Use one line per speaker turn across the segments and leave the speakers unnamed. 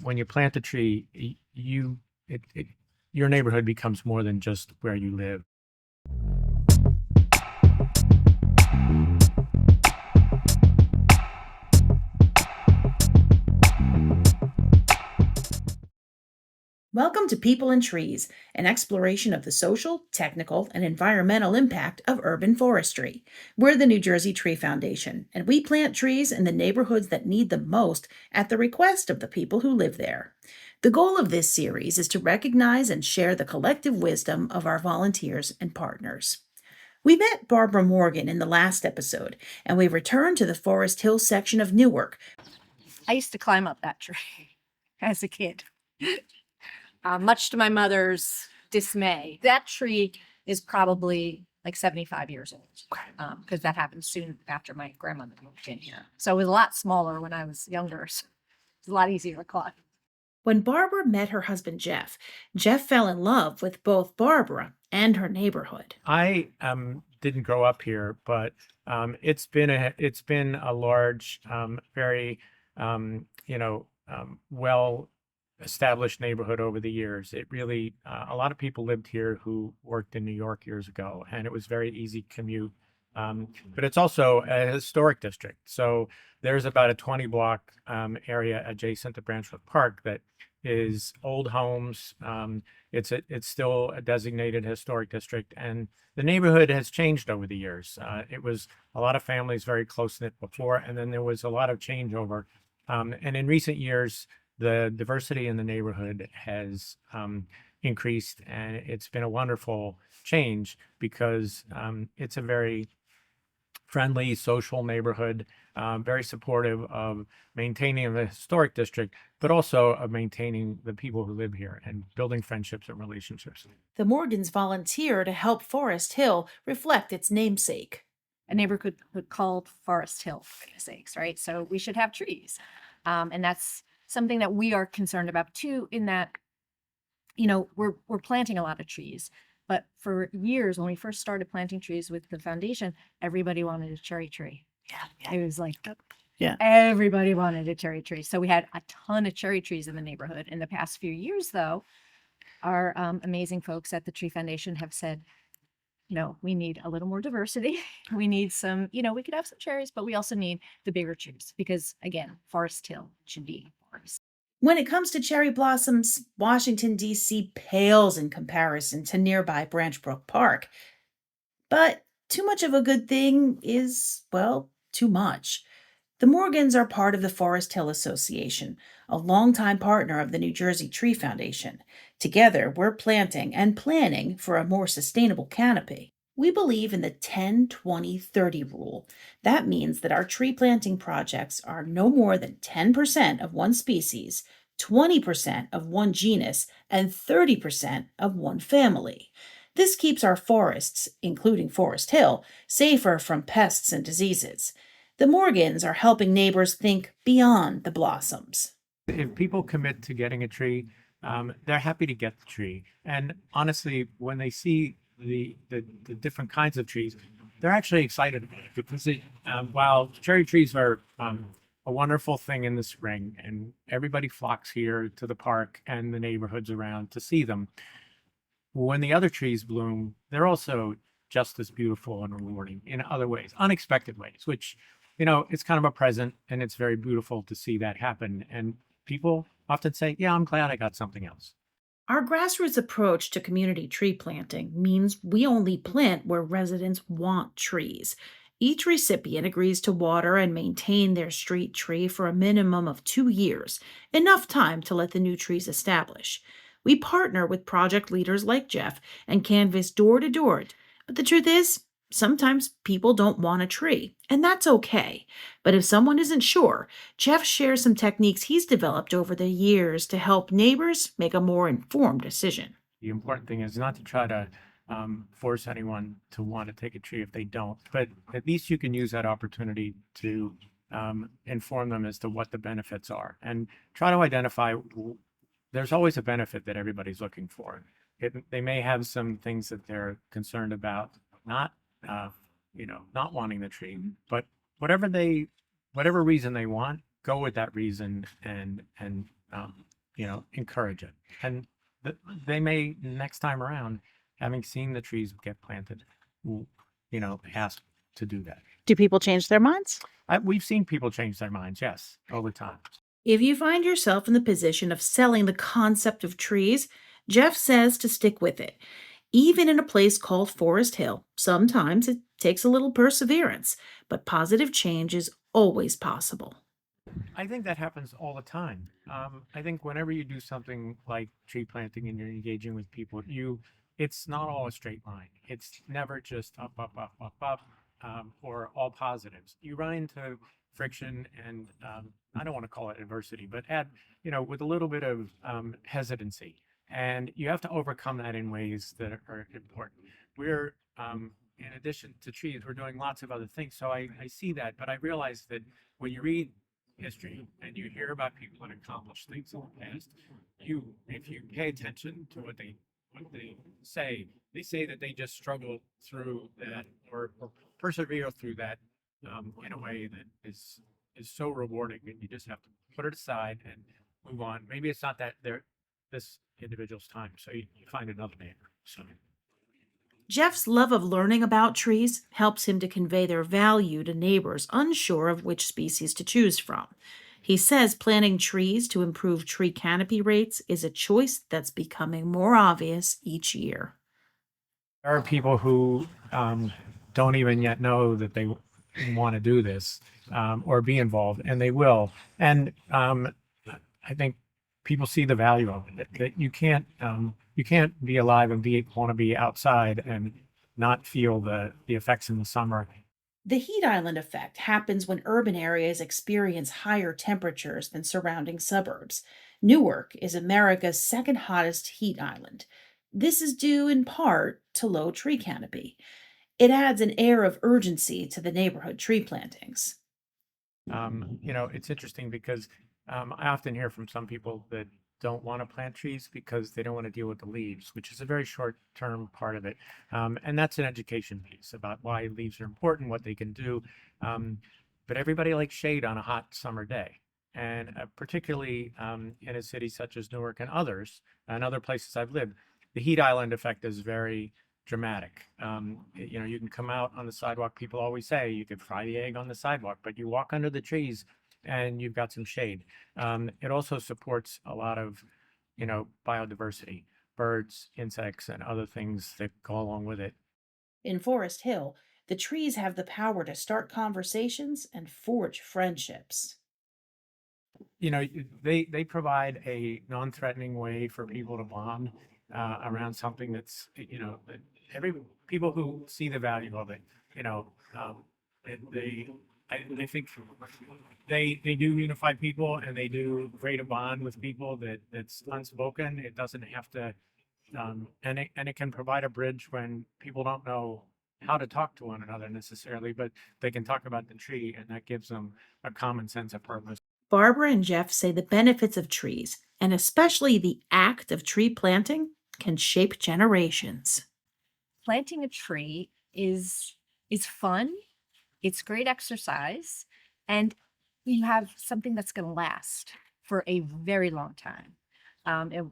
When you plant a tree, your neighborhood becomes more than just where you live.
Welcome to People and Trees, an exploration of the social, technical, and environmental impact of urban forestry. We're the New Jersey Tree Foundation, and we plant trees in the neighborhoods that need them most at the request of the people who live there. The goal of this series is to recognize and share the collective wisdom of our volunteers and partners. We met Barbara Morgan in the last episode, and we returned to the Forest Hill section of Newark.
I used to climb up that tree as a kid, much to my mother's dismay. That tree is probably like 75 years old because that happened soon after my grandmother moved in here. So it was a lot smaller when I was younger. So it's a lot easier to climb.
When Barbara met her husband Jeff fell in love with both Barbara and her neighborhood.
I didn't grow up here, but it's been a large, very well established neighborhood over the years. It really a lot of people lived here who worked in New York years ago, and it was very easy commute. But it's also a historic district, so there's about a 20 block area adjacent to Branchwood Park that is old homes. It's still a designated historic district, and the neighborhood has changed over the years. It was a lot of families very close knit before, and then there was a lot of changeover. And in recent years, the diversity in the neighborhood has increased, and it's been a wonderful change because it's a very friendly, social neighborhood, very supportive of maintaining the historic district, but also of maintaining the people who live here and building friendships and relationships.
The Morgans volunteer to help Forest Hill reflect its namesake.
A neighborhood called Forest Hill, for goodness sakes, right? So we should have trees. And that's something that we are concerned about too, in that, we're planting a lot of trees. But for years, when we first started planting trees with the foundation, everybody wanted a cherry tree.
Yeah.
It was like,
Yeah.
everybody wanted a cherry tree. So we had a ton of cherry trees in the neighborhood. In the past few years, though, our amazing folks at the Tree Foundation have said, we need a little more diversity. We need some, we could have some cherries, but we also need the bigger trees because, again, Forest Hill should be forest.
When it comes to cherry blossoms, Washington, D.C. pales in comparison to nearby Branchbrook Park. But too much of a good thing is, well, too much. The Morgans are part of the Forest Hill Association, a longtime partner of the New Jersey Tree Foundation. Together, we're planting and planning for a more sustainable canopy. We believe in the 10-20-30 rule. That means that our tree planting projects are no more than 10% of one species, 20% of one genus, and 30% of one family. This keeps our forests, including Forest Hill, safer from pests and diseases. The Morgans are helping neighbors think beyond the blossoms.
If people commit to getting a tree, they're happy to get the tree. And honestly, when they see the different kinds of trees, they're actually excited about it because while cherry trees are a wonderful thing in the spring, and everybody flocks here to the park and the neighborhoods around to see them, when the other trees bloom, they're also just as beautiful and rewarding in other ways, unexpected ways, which, it's kind of a present, and it's very beautiful to see that happen. And people often say, yeah, I'm glad I got something else.
Our grassroots approach to community tree planting means we only plant where residents want trees. Each recipient agrees to water and maintain their street tree for a minimum of 2 years, enough time to let the new trees establish. We partner with project leaders like Jeff and canvass door to door. But the truth is, sometimes people don't want a tree, and that's okay. But if someone isn't sure, Jeff shares some techniques he's developed over the years to help neighbors make a more informed decision.
The important thing is not to try to force anyone to want to take a tree if they don't, but at least you can use that opportunity to inform them as to what the benefits are and try to identify. There's always a benefit that everybody's looking for. They may have some things that they're concerned about, not not wanting the tree, but whatever reason they want, go with that reason and encourage it. And they may next time around, having seen the trees get planted, will, ask to do that.
Do people change their minds?
We've seen people change their minds, yes, over time.
If you find yourself in the position of selling the concept of trees, Jeff says to stick with it. Even in a place called Forest Hill, sometimes it takes a little perseverance, but positive change is always possible.
I think that happens all the time. I think whenever you do something like tree planting and you're engaging with people, it's not all a straight line. It's never just up, up, up, up, up, or all positives. You run into friction and I don't want to call it adversity, but with a little bit of hesitancy. And you have to overcome that in ways that are important. We're, in addition to trees, we're doing lots of other things. So I see that, but I realize that when you read history and you hear about people that accomplished things in the past, if you pay attention to what they they say that they just struggle through that or persevere through that in a way that is so rewarding, and you just have to put it aside and move on. Maybe it's not that they're this individual's time, so you find another neighbor. So
Jeff's love of learning about trees helps him to convey their value to neighbors unsure of which species to choose from. He says planting trees to improve tree canopy rates is a choice that's becoming more obvious each year.
there are people who don't even yet know that they want to do this or be involved, and they will. And I think people see the value of it. That you can't be alive and want to be outside and not feel the effects in the summer.
The heat island effect happens when urban areas experience higher temperatures than surrounding suburbs. Newark is America's second hottest heat island. This is due in part to low tree canopy. It adds an air of urgency to the neighborhood tree plantings.
It's interesting because I often hear from some people that don't want to plant trees because they don't want to deal with the leaves, which is a very short-term part of it. And that's an education piece about why leaves are important, what they can do. But everybody likes shade on a hot summer day. And particularly in a city such as Newark and others, and other places I've lived, the heat island effect is very dramatic. You can come out on the sidewalk. People always say you could fry the egg on the sidewalk, but you walk under the trees and you've got some shade. It also supports a lot of, biodiversity, birds, insects, and other things that go along with it.
In Forest Hill, the trees have the power to start conversations and forge friendships.
They provide a non-threatening way for people to bond around something that's that every people who see the value of it, they I think they do unify people, and they do create a bond with people that's unspoken. It doesn't have to, and it can provide a bridge when people don't know how to talk to one another necessarily, but they can talk about the tree, and that gives them a common sense of purpose.
Barbara and Jeff say the benefits of trees, and especially the act of tree planting, can shape generations.
Planting a tree is fun. It's great exercise, and you have something that's going to last for a very long time. It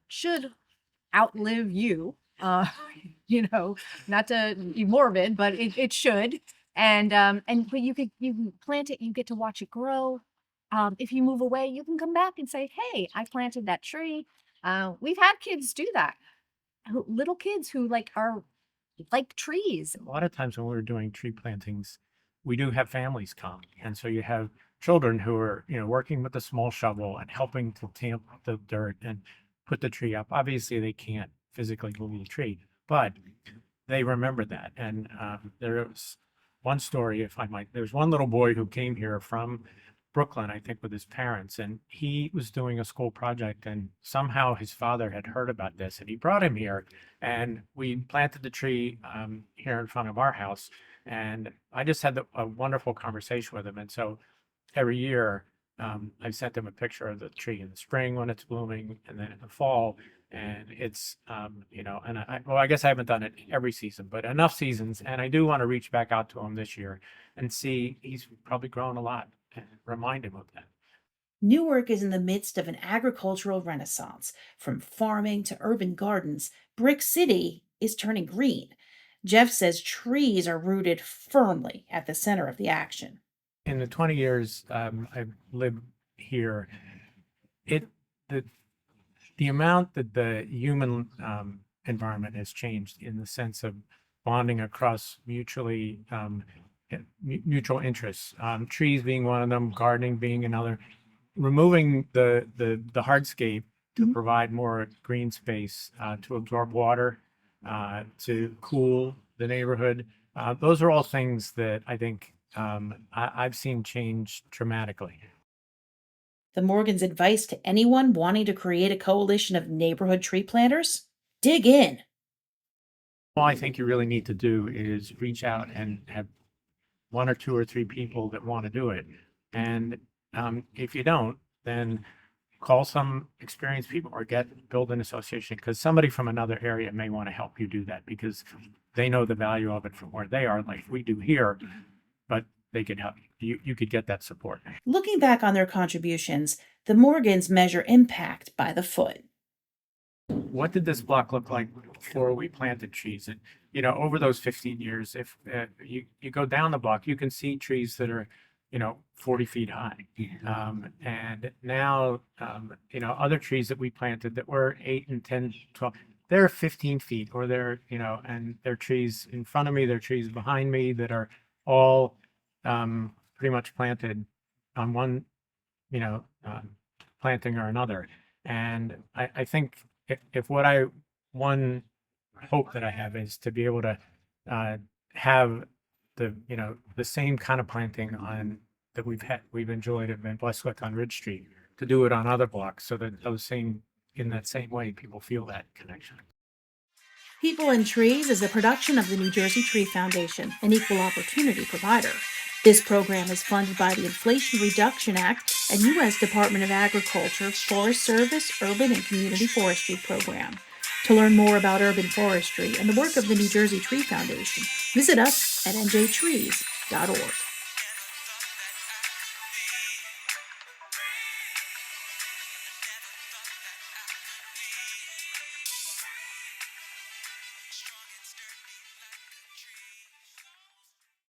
should outlive you. Not to be morbid, but it should. But you can plant it. You get to watch it grow. If you move away, you can come back and say, "Hey, I planted that tree." We've had kids do that. Little kids who are like trees.
A lot of times when we're doing tree plantings, we do have families come. And so you have children who are, working with a small shovel and helping to tamp the dirt and put the tree up. Obviously, they can't physically move the tree, but they remember that. And there's one story, if I might, there's one little boy who came here from Brooklyn, I think, with his parents, and he was doing a school project, and somehow his father had heard about this, and he brought him here, and we planted the tree here in front of our house, and I just had a wonderful conversation with him. And so every year, I sent him a picture of the tree in the spring when it's blooming, and then in the fall, and it's and I guess I haven't done it every season, but enough seasons, and I do want to reach back out to him this year and see he's probably grown a lot and remind him of that.
Newark is in the midst of an agricultural renaissance. From farming to urban gardens, Brick City is turning green. Jeff says trees are rooted firmly at the center of the action.
In the 20 years I've lived here, it the the amount that the human environment has changed in the sense of bonding across mutual interests, trees being one of them, gardening being another, removing the hardscape to
Mhm.
provide more green space, to absorb water, to cool the neighborhood. Those are all things that I think I've seen change dramatically.
The Morgan's advice to anyone wanting to create a coalition of neighborhood tree planters? Dig in.
All I think you really need to do is reach out and have one or two or three people that want to do it. And if you don't, then call some experienced people or build an association, because somebody from another area may want to help you do that because they know the value of it from where they are, like we do here, but they could help you. You could get that support.
Looking back on their contributions, the Morgans measure impact by the foot.
What did this block look like before we planted trees? And, over those 15 years, if you go down the block, you can see trees that are, 40 feet high. And now, other trees that we planted that were 8 and 10, 12, they're 15 feet, or and they're trees in front of me, they're trees behind me that are all pretty much planted on one, you know, planting or another. And I think if one hope that I have is to be able to have the same kind of planting on that we've enjoyed and been blessed with on Ridge Street, to do it on other blocks, so that in that same way, people feel that connection.
People and Trees is a production of the New Jersey Tree Foundation, an equal opportunity provider. This program is funded by the Inflation Reduction Act and U.S. Department of Agriculture Forest Service Urban and Community Forestry Program. To learn more about urban forestry and the work of the New Jersey Tree Foundation, visit us at njtrees.org.